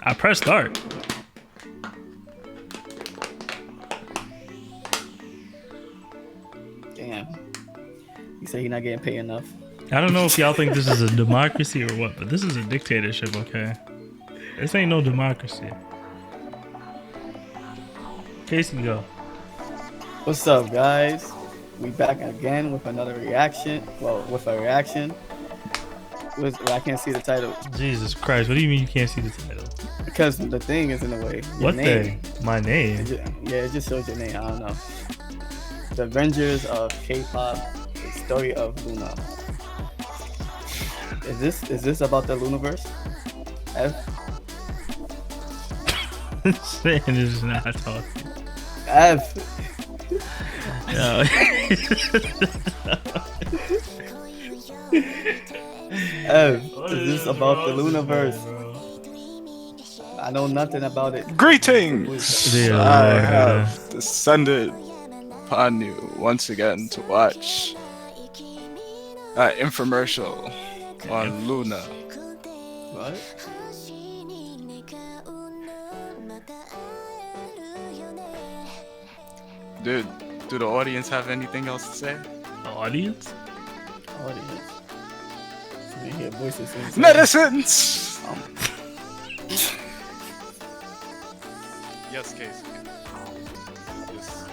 I pressed start. Damn. You say you're not getting paid enough. I don't know if y'all think this is a democracy or what, but this is a dictatorship, okay? This ain't no democracy. Casey, go. What's up, guys? We back again with another reaction. Well, with a reaction. I can't see the title. Jesus Christ, what do you mean you can't see the title? Because the thing is in the way. Your What name. thing? My name? It just shows your name. I don't know. The Avengers of K-pop, the story of Luna. Is this about the Luniverse? F? This man is not talking. F. No. F. Is this about the Luniverse? I know nothing about it. Greetings! Yeah, I yeah. have descended upon you once again to watch an infomercial on Luna. What? Dude, do the audience have anything else to say? The audience? Audience. So you hear voices inside. Medicines! Yes, Casey. This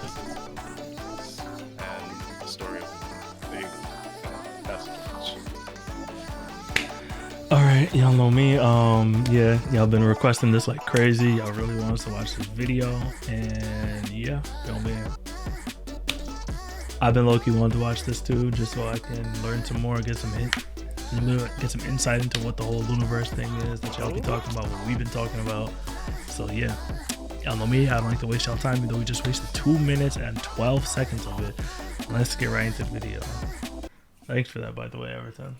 and the story of big message. Alright, y'all know me. Yeah, y'all been requesting this like crazy. Y'all really want us to watch this video. And yeah, yo man. I've been low-key wanting to watch this too, just so I can learn some more, get some insight into what the whole Luniverse thing is that y'all be talking about, what we've been talking about. So yeah, y'all know me. I don't like to waste y'all time, even though we just wasted 2 minutes and 12 seconds of it. Let's get right into the video. Thanks for that, by the way, Everton.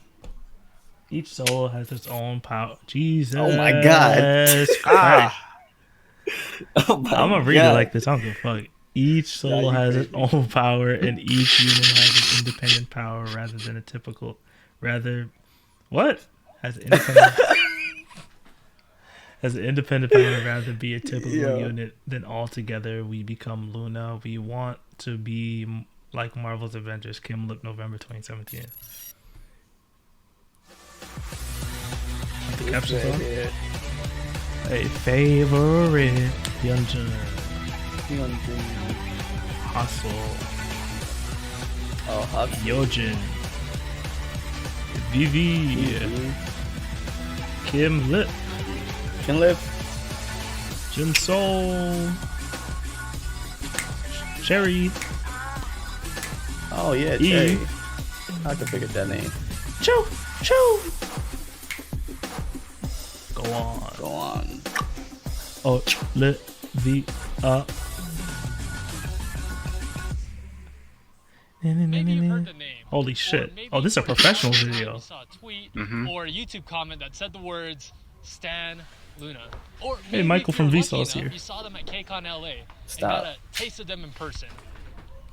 Each soul has its own power. Jesus. Oh my God. Oh my I'm gonna read God. it like this. I don't give a fuck. Each soul has its own power, and each human has an independent power rather than a typical. What? Has an independent. Has an independent power rather be a typical unit than altogether we become Luna. We want to be like Marvel's Avengers. Kim Lip, November 2017. The captions on. A favorite Hyunjin. Hustle. Oh, Hustle. Yojin. Vivi. Kim Lip. Can live. Jin Soul. Cherry. Oh yeah, E. Cherry. I can figure that name. Choo! Choo! Go on. Go on. Oh, lit the Maybe you heard the name. Holy shit. Oh, this is a professional video. You saw a tweet or a YouTube comment that said the words Stan Luna. Or Hey, maybe Michael if from you're Vsauce lucky here. enough, you saw them at KCON LA Stop. and got a taste of them in person.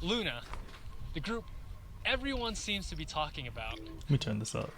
Luna, the group everyone seems to be talking about. Let me turn this up.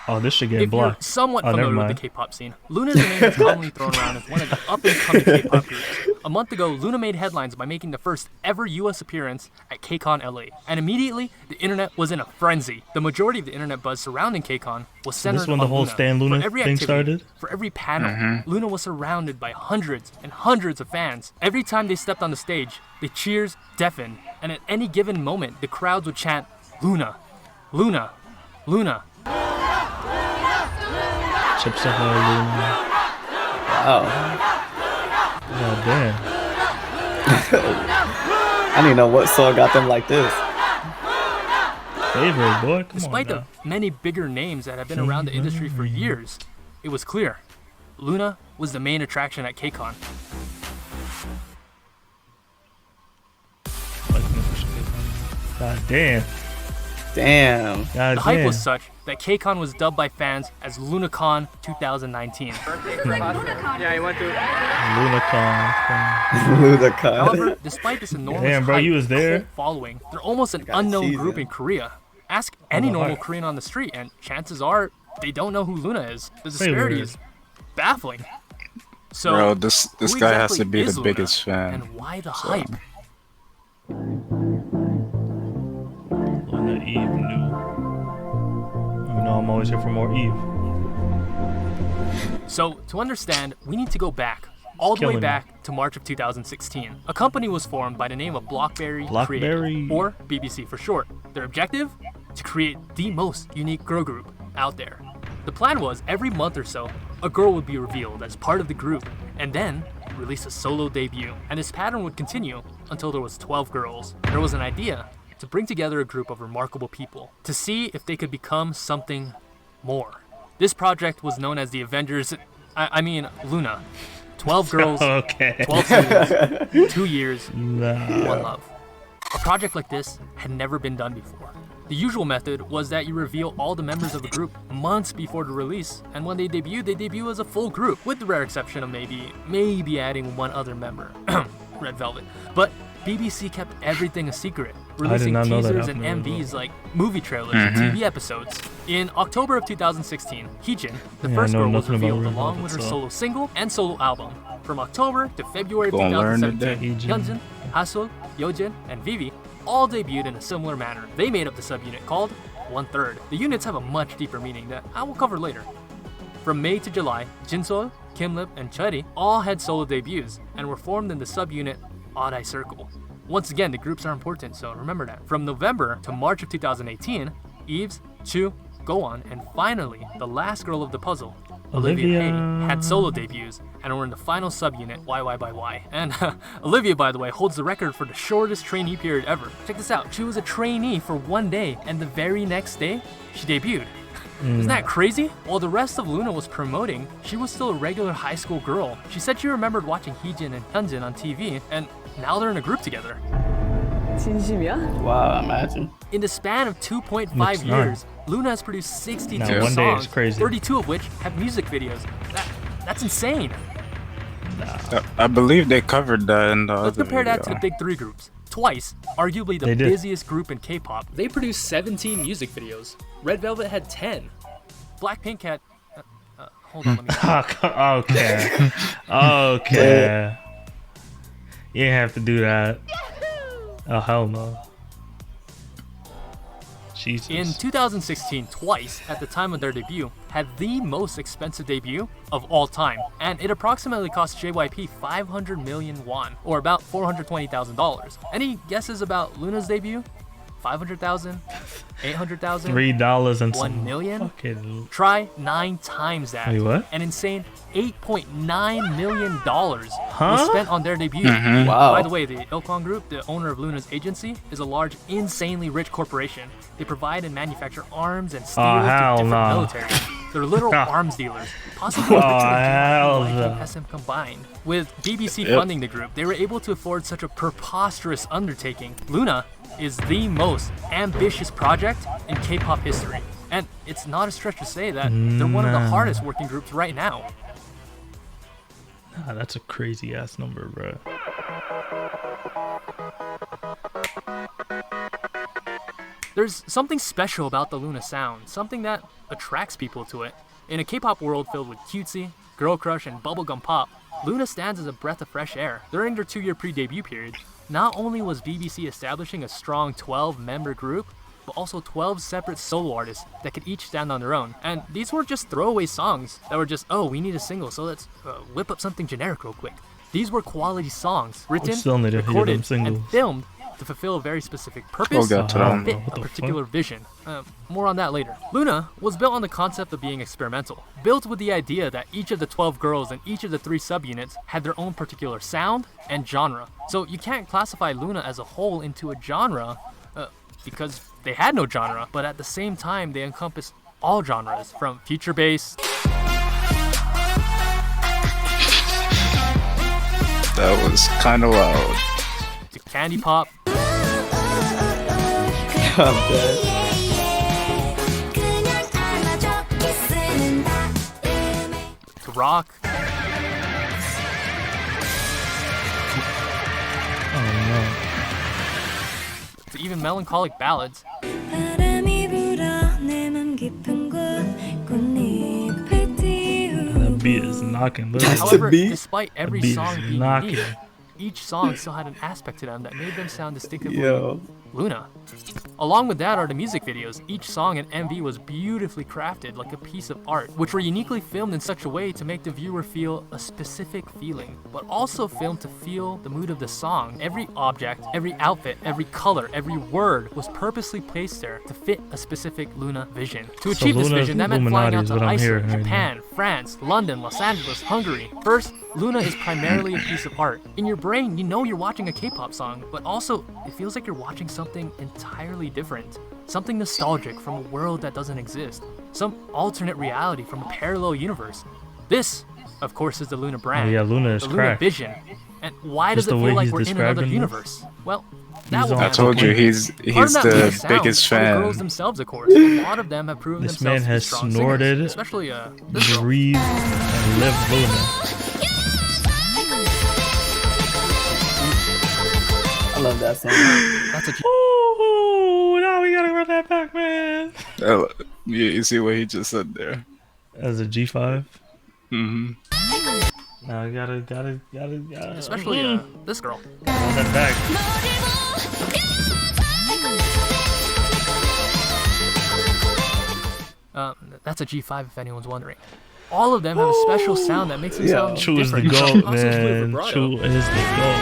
Oh, this should get If you're blocked. somewhat Oh, never familiar with mind. the K-pop scene, Luna is a name that's commonly thrown around as one of the up-and-coming K-pop groups. A month ago, Luna made headlines by making the first ever US appearance at KCON LA, and immediately, the internet was in a frenzy. The majority of the internet buzz surrounding KCON was centered This when the on whole Luna. Stan Luna For every thing activity, started? for every panel, Luna was surrounded by hundreds and hundreds of fans. Every time they stepped on the stage, the cheers deafened, and at any given moment, the crowds would chant, "Luna, Luna, Luna." Chips of Luna. Wow. God damn. I didn't know what song got them like this. Favorite, boy. Come Despite on the now. many bigger names that have been around the industry for years, it was clear Luna was the main attraction at KCON. God damn. Damn. God The hype damn. was such that KCON was dubbed by fans as LunaCon 2019. Yeah, he went to. LunaCon. Ludacris. However, despite this enormous Damn, bro, hype you was there? and cult following, they're almost an Gotta unknown tease group him. in Korea. Ask any the normal hype. Korean on the street, and chances are they don't know who LOONA is. The disparity is baffling. So, Bro, this who guy has exactly to be is the LOONA, biggest fan. and why the hype? LOONA, Eve, new. You know I'm always here for more Eve. So, to understand, we need to go back, all the way Killing back to March of 2016. A company was formed by the name of Blockberry Creative, or BBC for short. Their objective? To create the most unique girl group out there. The plan was, every month or so, a girl would be revealed as part of the group, and then release a solo debut. And this pattern would continue until there was 12 girls. There was an idea to bring together a group of remarkable people, to see if they could become something more. This project was known as the Avengers, I mean LOONA. 12 girls, Okay. 12 seasons, 2 years, Nah. one love. A project like this had never been done before. The usual method was that you reveal all the members of a group months before the release, and when they debut as a full group, with the rare exception of maybe adding one other member, Red Velvet. But BBC kept everything a secret, releasing not know that teasers and happened. MVs like movie trailers and TV episodes. In October of 2016, Heejin, the Yeah, first I know girl, was nothing about revealed Red along Velvet, with her so- solo single and solo album. From October to February of Gonna learn 2017, today. Hyunjin, Hasul, Yeojin, and Vivi all debuted in a similar manner. They made up the subunit called 1/3. The units have a much deeper meaning that I will cover later. From May to July, Jinsol, Kimlip, and Churi all had solo debuts and were formed in the subunit Odd Eye Circle. Once again, the groups are important, so remember that. From November to March of 2018, Eves, Chu, Go-on, and finally, the last girl of the puzzle, Olivia Hay, had solo debuts and were in the final subunit YY by Y. And Olivia, by the way, holds the record for the shortest trainee period ever. Check this out, she was a trainee for 1 day, and the very next day, she debuted. Isn't that crazy? While the rest of LOONA was promoting, she was still a regular high school girl. She said she remembered watching Heejin and Hyunjin on TV, and now they're in a group together. 진심이야? Wow, imagine. In the span of 2.5 Looks years, LOONA has produced 62 Now, one day is songs, crazy. 32 of which have music videos. That's insane. I believe they covered that in the Let's other compare that to the video. big three groups. Twice, arguably the They did. busiest group in K-pop, they produced 17 music videos. Red Velvet had 10. Blackpink had... hold on, let me... Okay. Okay. You didn't have to do that. Oh, hell no. Jesus. In 2016, Twice, at the time of their debut, had the most expensive debut of all time, and it approximately cost JYP 500 million won, or about $420,000. Any guesses about LOONA's debut? 500,000? 800,000? $3 and 1 some million? fucking- Try 9 times that. Wait, what? An insane $8.9 million was spent on their debut. Wow. By the way, the Ilkwon Group, the owner of LOONA's agency, is a large, insanely rich corporation. They provide and manufacture arms and steel to hell different no. military. They're literal arms dealers, possibly richer hell than no. like SM combined. With BBC funding the group, they were able to afford such a preposterous undertaking. LOONA is the most ambitious project in K-pop history. And it's not a stretch to say that they're one of the hardest working groups right now. Nah, that's a crazy ass number, bro. There's something special about the LOONA sound, something that attracts people to it. In a K-pop world filled with cutesy, girl crush, and bubblegum pop, LOONA stands as a breath of fresh air. During their 2-year pre-debut period, not only was BBC establishing a strong 12-member group, but also 12 separate solo artists that could each stand on their own. And these weren't just throwaway songs that were just, oh, we need a single, so let's whip up something generic real quick. These were quality songs, written, still need to hear them recorded, and singles. filmed to fulfill a very specific We'll purpose get to that or one. fit What a the particular vision. More on that later. LOONA was built on the concept of being experimental, built with the idea that each of the 12 girls and each of the 3 subunits had their own particular sound and genre. So you can't classify LOONA as a whole into a genre because they had no genre, but at the same time they encompassed all genres, from future bass, That was kind of loud. to candy pop, I'm dead. to rock, Oh no. to even melancholic ballads. 바람이 불어 내 맘 깊은 곳 knocking. That's Literally. the However, beat? despite every The beat song is being knocking. unique, each song still had an aspect to them that made them sound distinctively Yo. Luna. Along with that are the music videos. Each song and MV was beautifully crafted like a piece of art, which were uniquely filmed in such a way to make the viewer feel a specific feeling, but also filmed to feel the mood of the song. Every object, every outfit, every color, every word was purposely placed there to fit a specific Luna vision. To achieve this Luna's vision, that meant flying Illuminati out is to what I'm Iceland, hearing right Japan, France, London, Los Angeles, Hungary. First, Luna is primarily a piece of art. In your brain, you know you're watching a K-pop song, but also it feels like you're watching something entirely different. Something nostalgic from a world that doesn't exist. Some alternate reality from a parallel universe. This, of course, is the Luna brand. Oh, yeah, Luna is the Luna cracked. vision. And why Just does it the way feel like he's we're in another describing this. universe? Well, that He's will on I told you he's Part of that Luna the sound biggest are the girls fan. themselves, of course. A lot of them have proven This themselves man to be has strong snorted, singers, especially this girl. Breathe and live Luna. I love that song. That's a Oh, now we gotta run that back, man. You see what he just said there? As a G5. Mm-hmm. Now we gotta. especially this girl. Run that back. That's a G5 if anyone's wondering. All of them have a special sound that makes them sound True is the different. GOAT, Also split man. vibrato. True is the GOAT.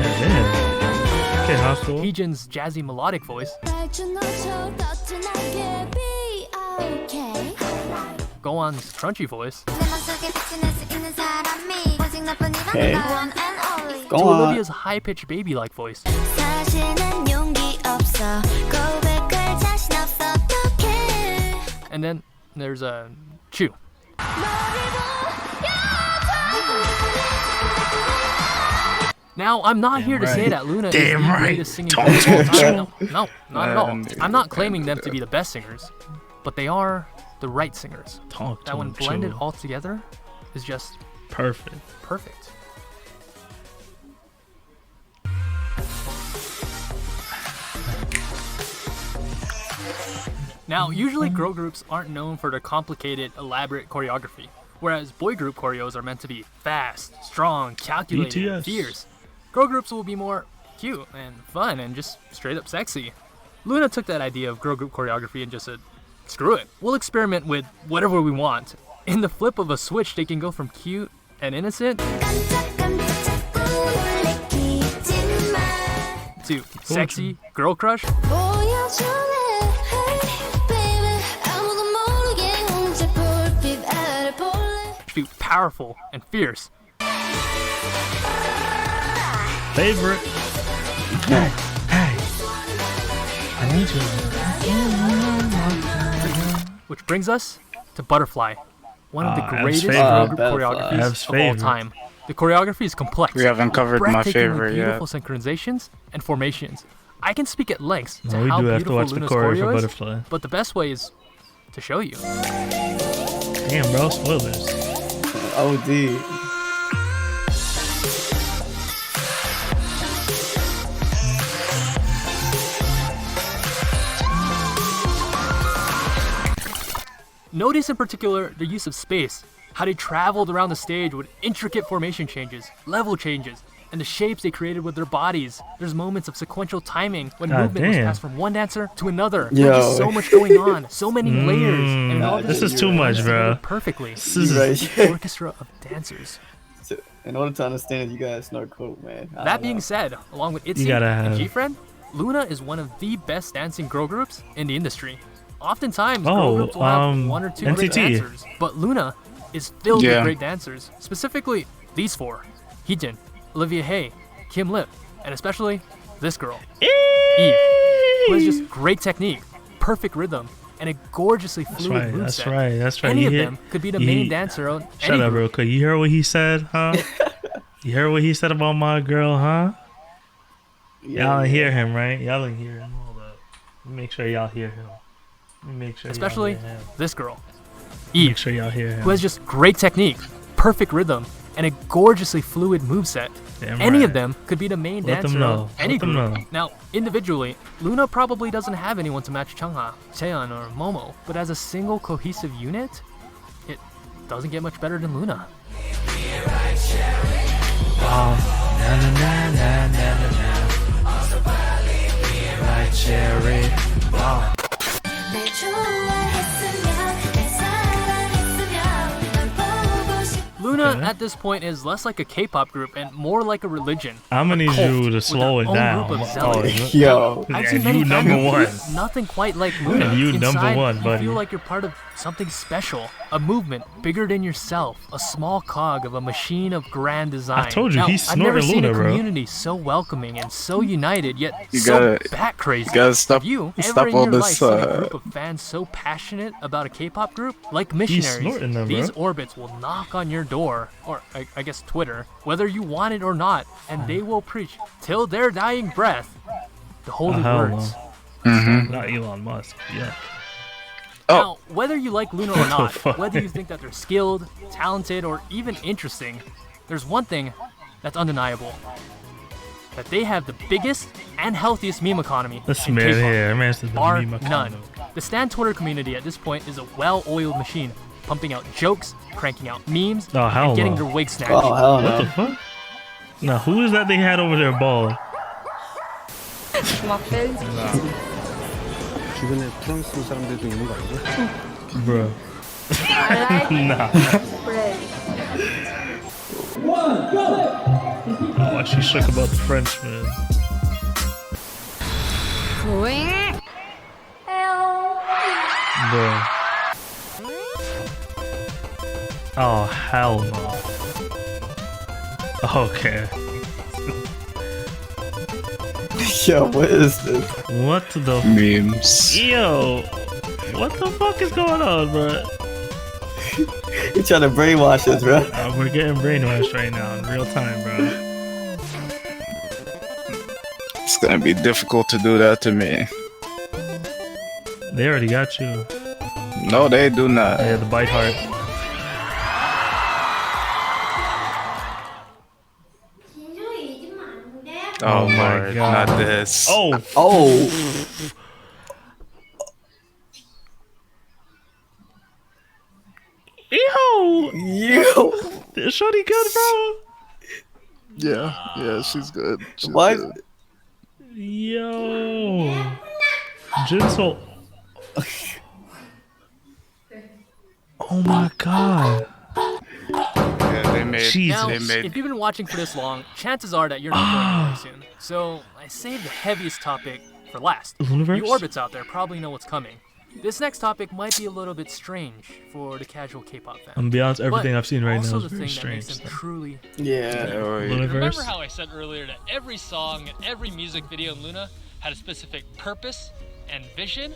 Yeah, damn. Okay, hostile. Heejin's jazzy melodic voice. Gowan's crunchy voice. Okay. To Go on. Olivia's high-pitched baby-like voice. And then there's Chu. Now, I'm not here to say right. that Luna is Damn the right. greatest singing Talk band to of all him, time. No, not at all. And- I'm not claiming them to be the best singers, but they are the right singers. Talk to That when him, blended Chu. all together is just Perfect. perfect. Now, usually girl groups aren't known for their complicated, elaborate choreography, whereas boy group choreos are meant to be fast, strong, calculated, and BTS. fierce. Girl groups will be more cute and fun and just straight up sexy. Luna took that idea of girl group choreography and just said, screw it, we'll experiment with whatever we want. In the flip of a switch, they can go from cute and innocent to sexy girl crush to powerful and fierce. Favorite. Hey. I need you. Which brings us to Butterfly, one of the Ab's greatest favorite. girl group Butterfly. choreographies Ab's of all favorite. time. The choreography is complex. We haven't covered my breathtakingly favorite beautiful yet. synchronizations and formations. I can speak at length to No, we how do have to beautiful watch the Luna's choreo choreo for is, Butterfly. but the best way is to show you. Damn, bro, spoilers. OD. Notice in particular the use of space, how they traveled around the stage with intricate formation changes, level changes, and the shapes they created with their bodies. There's moments of sequential timing when God movement was damn. passed from one dancer to another. Yo. There's just so much going on, so many layers, and all this this is too much, together bro. perfectly. This is Right. An orchestra of dancers. In order to understand it, you gotta snort coke, man. I That don't being know. said, along with You ITZY gotta and have- G-Friend, Luna is one of the best dancing girl groups in the industry. Oftentimes, girl Oh, groups will have one or two great NCT. dancers, but Luna is filled Yeah. with great dancers. Specifically, these four: Heejin, Olivia Hae, Kim Lip, and especially this girl, Eve, who has just great technique, perfect rhythm, and a gorgeously That's fluid right. That's moveset. right. That's right. Any You of hear- them could be the you main hear- dancer on Shut any up, group. real quick. You heard what he said, huh? You heard what he said about my girl, huh? Y'all didn't hear him, right? Y'all didn't hear him. Hold up. Let me make sure y'all hear him. Let me make sure Especially y'all hear him. this girl, Make Eve, sure y'all hear him. who has just great technique, perfect rhythm, and a gorgeously fluid moveset. Damn Any right. of them could be the main Let them dancer know. of any Let them group. know. Now, individually, LOONA probably doesn't have anyone to match Chungha, Chaeyeon, or Momo, but as a single cohesive unit, it doesn't get much better than LOONA. Oh, na na na na na na. Like cherry. Wow. LOONA Okay. at this point is less like a K-pop group and more like a religion. I'm gonna need cult you to with slow their it own down. group of Oh, zealots. Yo. I've and seen you many number fan one. groups, nothing quite like LOONA. And you number Inside, one, you buddy. feel like you're part of something special, a movement bigger than yourself, a small cog of a machine of grand design. I told you, now, he's I've never snorting seen LOONA, a bro. community so welcoming and so united, yet You so gotta- bat crazy. you gotta stop- Have you stop ever in all your this, life seen a group of fans so passionate about a K-pop group? Like missionaries, snorting them, these bro. orbits will knock on your door, or I guess Twitter, whether you want it or not, and they will preach till their dying breath the holy hell words. Not Elon Musk. Yeah. Now, whether you like LOONA or What the not, fuck? whether you think that they're skilled, talented, or even interesting, there's one thing that's undeniable. That they have the biggest and healthiest meme economy This in man K-pop, here, man, says the bar meme none. economy. The Stan Twitter community at this point is a well-oiled machine, pumping out jokes, cranking out memes, Oh, hell and getting no. their wig snatched. Oh, hell What the no. fuck? Now, who is that they had over there balling? 주변에 프랑스 사람들도 있는 거 아니야? Bro. Nah. Oh, she shook about the Frenchman. Bro. Oh, hell no. Okay. Yo, what is this? What the Memes. Yo, what the fuck is going on, bro? You trying to brainwash us, bro? We're getting brainwashed right now in real time, bro. It's gonna be difficult to do that to me. They already got you. No, they do not. Yeah, the bite heart. Oh, my my God. not this. Oh, Oh. yo, Yo. is Shorty good, bro? Yeah, she's good. She's Why? good. Yo, Jinsol. Oh my God. Yeah, they made. Jesus. Now, They if made. you've been watching for this long, chances are that you're not going anywhere soon. So I saved the heaviest topic for last. Looniverse? You orbits out there probably know what's coming. This next topic might be a little bit strange for the casual K-pop fan. I'm beyond everything but I've seen right also now the is very thing that makes strange. them truly Yeah. Looniverse? Remember how I said earlier that every song and every music video in LOONA had a specific purpose and vision?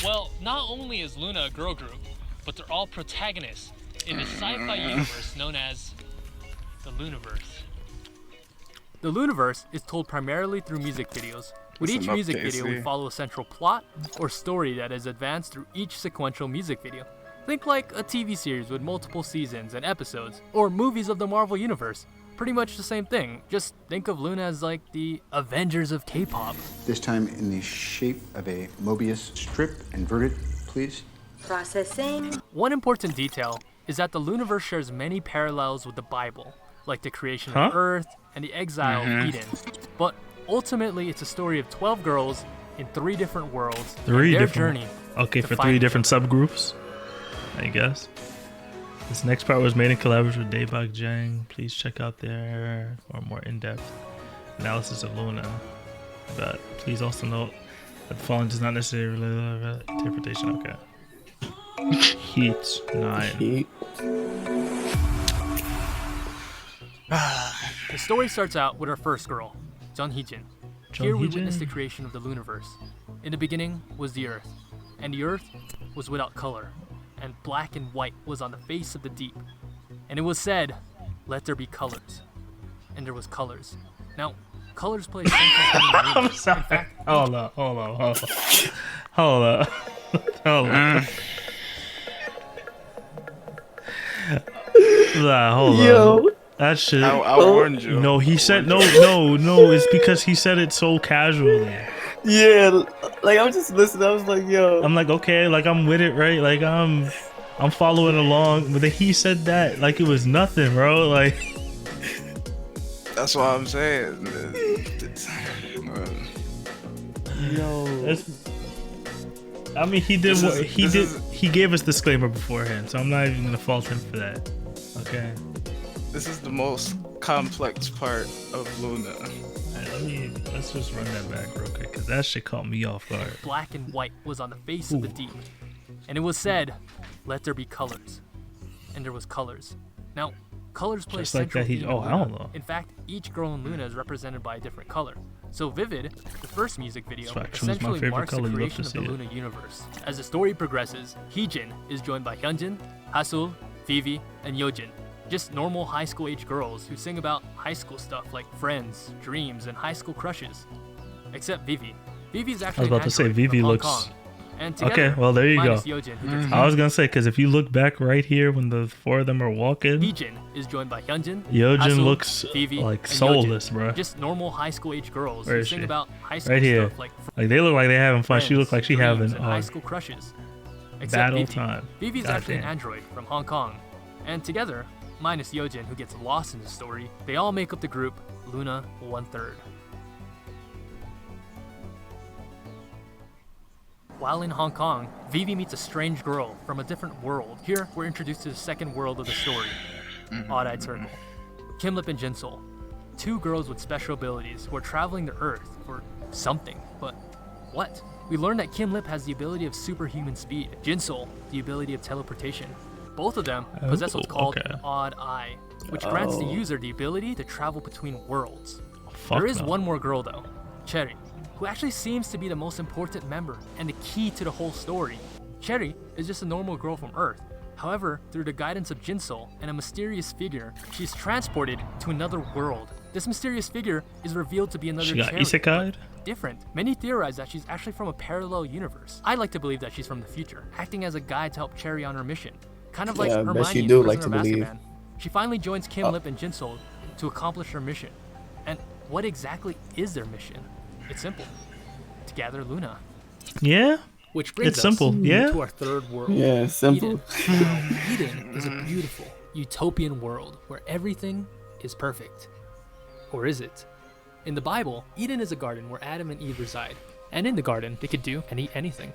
Well, not only is LOONA a girl group, but they're all protagonists in the sci-fi universe known as the Looniverse. The Looniverse is told primarily through music videos. With Listen each up, music video, we Casey. follow a central plot or story that is advanced through each sequential music video. Think like a TV series with multiple seasons and episodes, or movies of the Marvel Universe. Pretty much the same thing, just think of LOONA as like the Avengers of K-pop. This time in the shape of a Mobius strip, inverted, please. Processing. One important detail is that the Looniverse shares many parallels with the Bible, like the creation Huh? of Earth and the exile of Eden. But ultimately, it's a story of 12 girls in 3 different worlds Three and their different. journey. Okay, to for find 3 each different subgroups, I guess. This next part was made in collaboration with Daebak Jang. Please check out their more in-depth analysis of LOONA. But please also note that the following does not necessarily interpretation. Okay. Heat 9. He- The story starts out with our first girl, Jun Hee-jin. Here we Hee-jin. witness the creation of the Looniverse. In the beginning was the Earth, and the Earth was without color, and black and white was on the face of the deep. And it was said, "Let there be colors." And there was colors. Now, colors play a central role in the I'm universe. sorry. In fact, Hold up. Hold up. Nah, hold Yo. on. That shit. I warned you. No, he said no. It's because he said it so casually. Yeah, like I was just listening. I was like, yo. I'm like, okay, like I'm with it, right? Like I'm following along. But then he said that like it was nothing, bro. Like That's what I'm saying. Yo. I mean, he did. He gave us disclaimer beforehand, so I'm not even gonna fault him for that. Okay. This is the most complex part of Luna. Let's just run that back real quick, cause that shit caught me off guard. Black and white was on the face of the deep, and it was said, "Let there be colors," and there was colors. Now, colors play Just a like central that, he. theme Oh, in I Luna. don't know. In fact, each girl in Luna is represented by a different color. So Vivid, the first music video, So I choose my essentially favorite marks the color. You love creation to of the see it. Luna universe. As the story progresses, Heejin is joined by Hyunjin, Hasul, Vivi, and Yojin. Just normal high school age girls who sing about high school stuff like friends, dreams, and high school crushes. Except Vivi. Vivi's actually about to say, Vivi from Hong looks- Kong. And together, Okay, well there you go. minus Yojin, who gets I was gonna say, cause if you look back right here when the four of them are walking, Heejin is joined by Hyunjin, Yojin Hasul, looks Vivi, like and soulless, Yojin. bro. Just normal high school age girls Where who is sing she? about high school Right here. stuff like Like they look like they having fun. She friends, look like she dreams, having and high school crushes. Except battle Vivi. time. Vivi's actually an Goddamn. android from Hong Kong. And together, minus Yojin who gets lost in the story, they all make up the group LOONA 1/3. While in Hong Kong, Vivi meets a strange girl from a different world. Here, we're introduced to the second world of the story, Odd-Eyed Circle. Kimlip and Jinsol, two girls with special abilities who are traveling to Earth for something, but what? We learn that Kimlip has the ability of superhuman speed, Jinsol the ability of teleportation. Both of them possess what's called okay. an odd eye, which grants the user the ability to travel between worlds. Fuck There is no. one more girl though, Cherry, who actually seems to be the most important member and the key to the whole story. Cherry is just a normal girl from Earth. However, through the guidance of Jinsol and a mysterious figure, she's transported to another world. This mysterious figure is revealed to be another She got Cherry, isekai'd? but different. Many theorize that she's actually from a parallel universe. I like to believe that she's from the future, acting as a guide to help Cherry on her mission. Kind of like Yeah, I bet Hermione you in do Prisoner like to of believe. Azkaban. She finally joins Kimlip and Jinsol to accomplish her mission. And what exactly is their mission? It's simple. To gather Luna. Yeah. Which brings It's simple, us yeah. to our third world. Yeah, it's simple. Eden. Eden is a beautiful, utopian world where everything is perfect. Or is it? In the Bible, Eden is a garden where Adam and Eve reside. And in the garden, they could do and eat anything.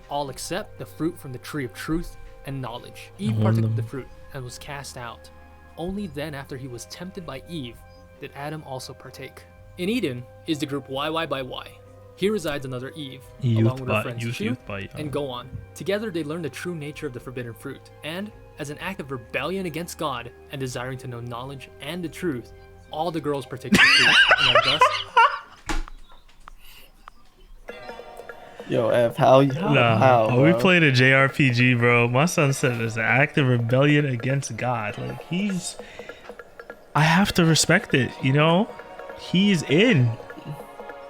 All except the fruit from the tree of truth and knowledge. Eve partook of the fruit and was cast out. Only then, after he was tempted by Eve, did Adam also partake. In Eden is the group YY by Y. Here resides another Eve, along with her friends Chu and Go On. Together they learn the true nature of the forbidden fruit, and as an act of rebellion against God and desiring to know knowledge and the truth, all the girls partake of the fruit and are thus. Yo, F, how? We bro? played a JRPG, bro. My son said it's an act of rebellion against God. Like I have to respect it, you know? He's in.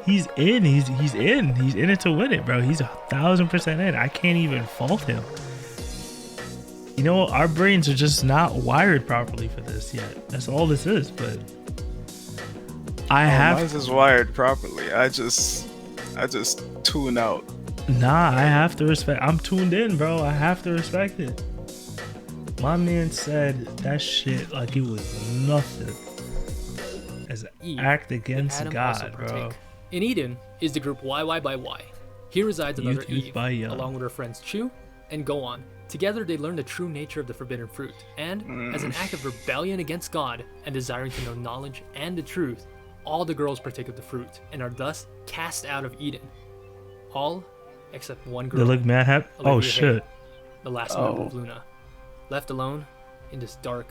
He's in. He's in. He's in it to win it, bro. He's 1,000% in. I can't even fault him. You know, our brains are just not wired properly for this yet. That's all this is, but Mine's is wired properly. I just tune out. Nah, I have to respect. I'm tuned in, bro. I have to respect it. My man said that shit like it was nothing. As an Eve, act and against Adam also God, bro. partake. In Eden is the group YY by Y. Here resides another Youth Eve, by Young. along with her friends Chu and Go On. Together they learn the true nature of the forbidden fruit, and as an act of rebellion against God and desiring to know knowledge and the truth, all the girls partake of the fruit and are thus cast out of Eden. All except one girl. They look mad happy. Oh Olivia shit. Hay, the last member of Luna, left alone in this dark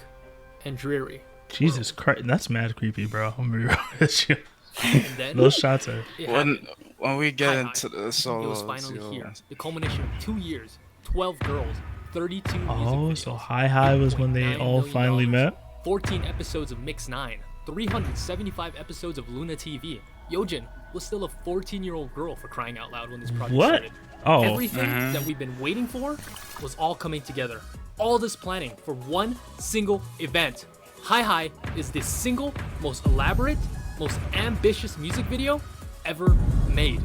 and dreary. Jesus Christ, that's mad creepy, bro. I'm gonna be real with you. And then Those shots are. it happened. When we get Hi, into the It was solos, finally here. The culmination of 2 years, 12 girls, 32 music Oh, videos, so Hi was when they $8.9 all million, finally met. 14 episodes of Mix 9, 375 episodes of Luna TV. Yojin was still a 14-year-old girl, for crying out loud, when this project What? started. Oh. Everything that we've been waiting for was all coming together. All this planning for one single event. Hi Hi is the single most elaborate, most ambitious music video ever made.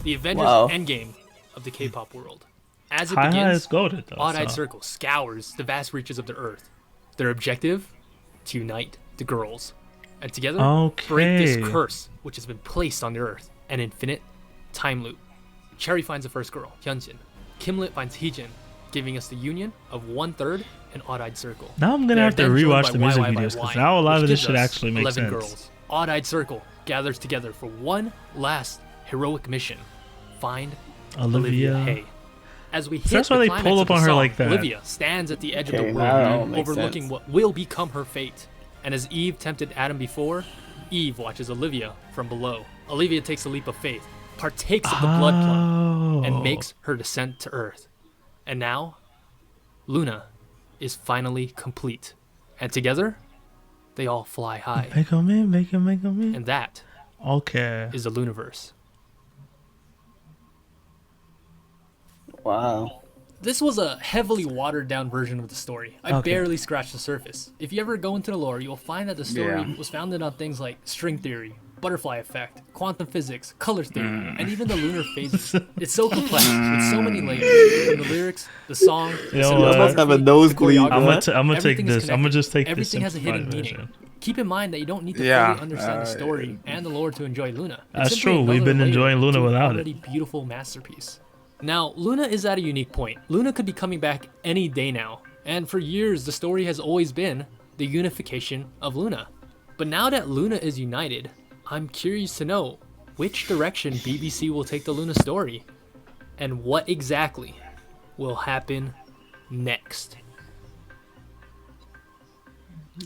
The Avengers Endgame of the K-pop world. As it Hi Hi begins, is goated though. Odd-Eyed So. Circle scours the vast reaches of the earth. Their objective? To unite the girls. And together, break this curse which has been placed on the earth. An infinite time loop. Cherry finds the first girl, Hyunjin. Kimlet finds Heejin, giving us the union of 1/3 an Odd-Eyed Circle. Now I'm gonna have to rewatch the music videos because now a lot of this shit actually makes 11 sense. girls. Odd-Eyed Circle gathers together for one last heroic mission. Find Olivia Hay. As we hit that's why the they climax pull of up on the her song, like that. Olivia stands at the edge of the now it world, makes overlooking sense. what will become her fate. And as Eve tempted Adam before, Eve watches Olivia from below. Olivia takes a leap of faith, partakes of the blood plum, and makes her descent to Earth. And now, Luna is finally complete. And together, they all fly high. Make 'em in, make 'em in. And that Okay. is the Looniverse. Wow. This was a heavily watered down version of the story. I barely scratched the surface. If you ever go into the lore, you'll find that the story was founded on things like string theory, butterfly effect, quantum physics, color theory, and even the lunar phases. It's so complex with so many layers. From the lyrics, the song, the what? I must have a cinematography, nosebleed, the I'm choreography, gonna take everything is this. I'm gonna connected. just take this. Everything has a hidden simplified meaning. version. Keep in mind that you don't need to Yeah, fully understand the story and the lore to enjoy Luna. It's That's simply true. We've another been layer enjoying Luna to an without it. already beautiful masterpiece. Now, Luna is at a unique point. Luna could be coming back any day now, and for years the story has always been the unification of Luna. But now that Luna is united, I'm curious to know which direction BBC will take the Luna story, and what exactly will happen next.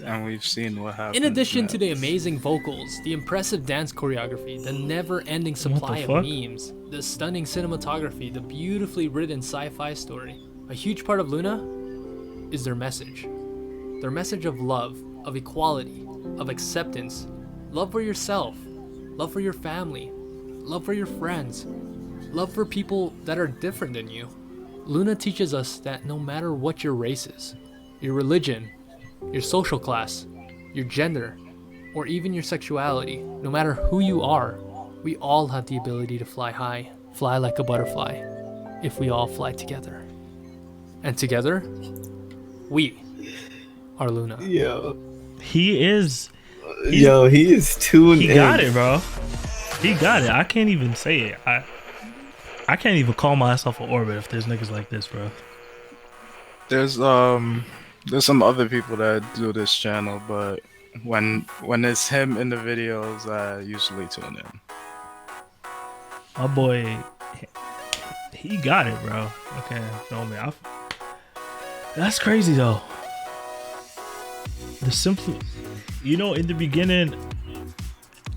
And we've seen what happened. In addition to the amazing vocals, the impressive dance choreography, the never-ending supply of fuck? memes, the stunning cinematography, the beautifully written sci-fi story, a huge part of Luna is their message. Their message of love, of equality, of acceptance, love for yourself, love for your family, love for your friends, love for people that are different than you. Luna teaches us that no matter what your race is, your religion, your social class, your gender, or even your sexuality, no matter who you are, we all have the ability to fly high, fly like a butterfly, if we all fly together. And together, we are Luna. Yo. He is. Yo, he is tuned in. He got it, bro. He got it. I can't even say it. I can't even call myself an orbit if there's niggas like this, bro. There's some other people that do this channel, but when it's him in the videos, I usually tune in. My boy, he got it, bro. Okay, feel me. That's crazy though. The simple, in the beginning,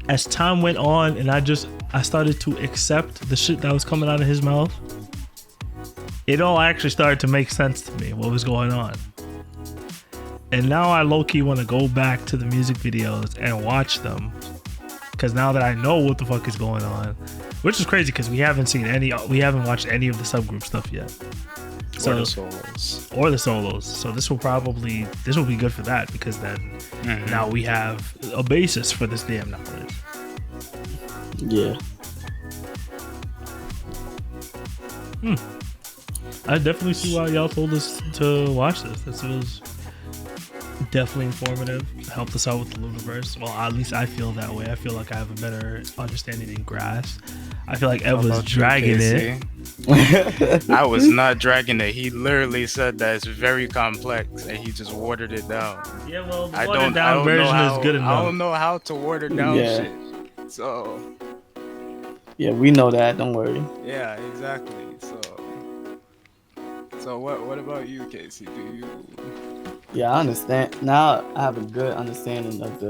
as time went on, and I started to accept the shit that was coming out of his mouth. It all actually started to make sense to me. What was going on? And now I low-key want to go back to the music videos and watch them, because now that I know what the fuck is going on, which is crazy because we haven't watched any of the subgroup stuff yet. So, or the solos. So this will be good for that, because then now we have a basis for this damn knowledge. Yeah. I definitely see why y'all told us to watch this. This was definitely informative. Helped us out with the Looniverse. Well, at least I feel that way. I feel like I have a better understanding and grasp. I feel like Ev was dragging it. I was not dragging it. He literally said that it's very complex, and he just watered it down. Yeah, well, the I watered don't down version is good enough. I don't know how to water down shit. So yeah, we know that. Don't worry. yeah, exactly. So what about you, Casey? Do you? Yeah, I understand. Now I have a good understanding of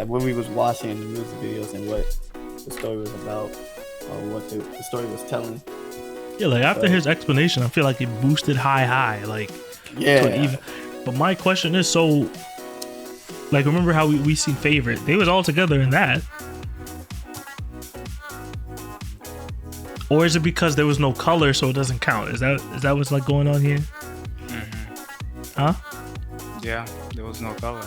when we was watching the music videos and what the story was about, or what the story was telling. Yeah, like after his explanation, I feel like it boosted high. Like, yeah. But my question is, so, like, remember how we seen Favorite? They was all together in that. Or is it because there was no color, so it doesn't count? Is that what's like going on here? Mm-hmm. Huh? Yeah, There was no color.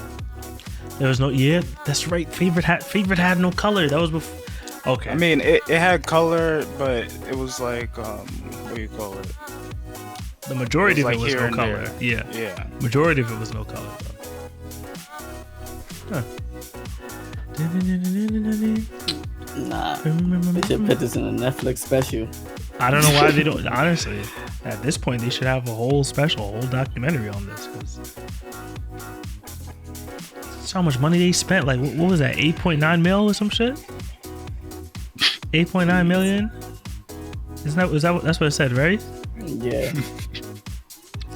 There was no. Yeah, that's right. Favorite had no color. That was before. Okay. I mean, it had color, but it was like what do you call it? The majority of it was here no and color. there. Yeah. Yeah. Majority of it was no color. Huh. Nah, they should put this in a Netflix special. I don't know why they don't. Honestly, at this point, they should have a whole special, a whole documentary on this. Cause that's how much money they spent. Like, what was that? 8.9 mil or some shit? 8.9 million? That's what it said, right? Yeah.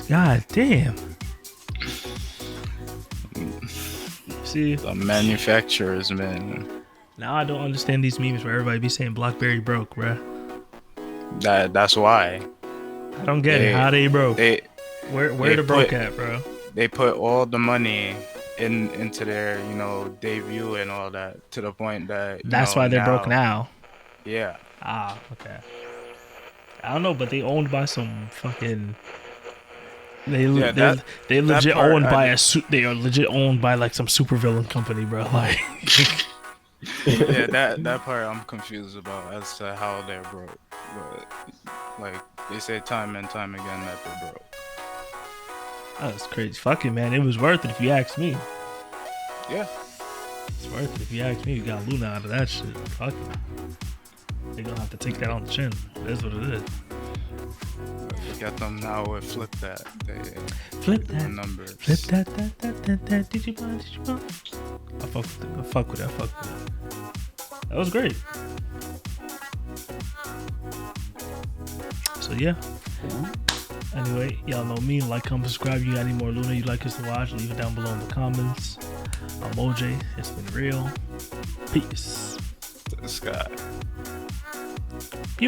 God damn. See, The manufacturers, man. now I don't understand these memes where everybody be saying BlackBerry broke, bruh. That's why. I don't get it. How they broke? Where they the broke put- at, bro? They put all the money into their, debut and all that, to the point that That's why they're broke now. Yeah. Ah, okay. I don't know, but they owned by some fucking. They legit part owned I by did- they are legit owned by like some supervillain company, bro. Like, Yeah, that part I'm confused about as to how they're broke. But like they say time and time again that they're broke. that's crazy. Fuck it, man. It was worth it if you ask me. Yeah. It's worth it if you ask me. You got LOONA out of that shit. Fuck it. They're gonna have to take that on the chin. That's what it is. We got them now with Flip That. They Flip the that. numbers. Flip that. Did you buy? I fuck with it. I fuck with it. That was great. So yeah. Anyway, y'all know me. Like, comment, subscribe. You got any more LOONA you'd like us to watch? Leave it down below in the comments. I'm OJ. It's been real. Peace. To the sky. Pew.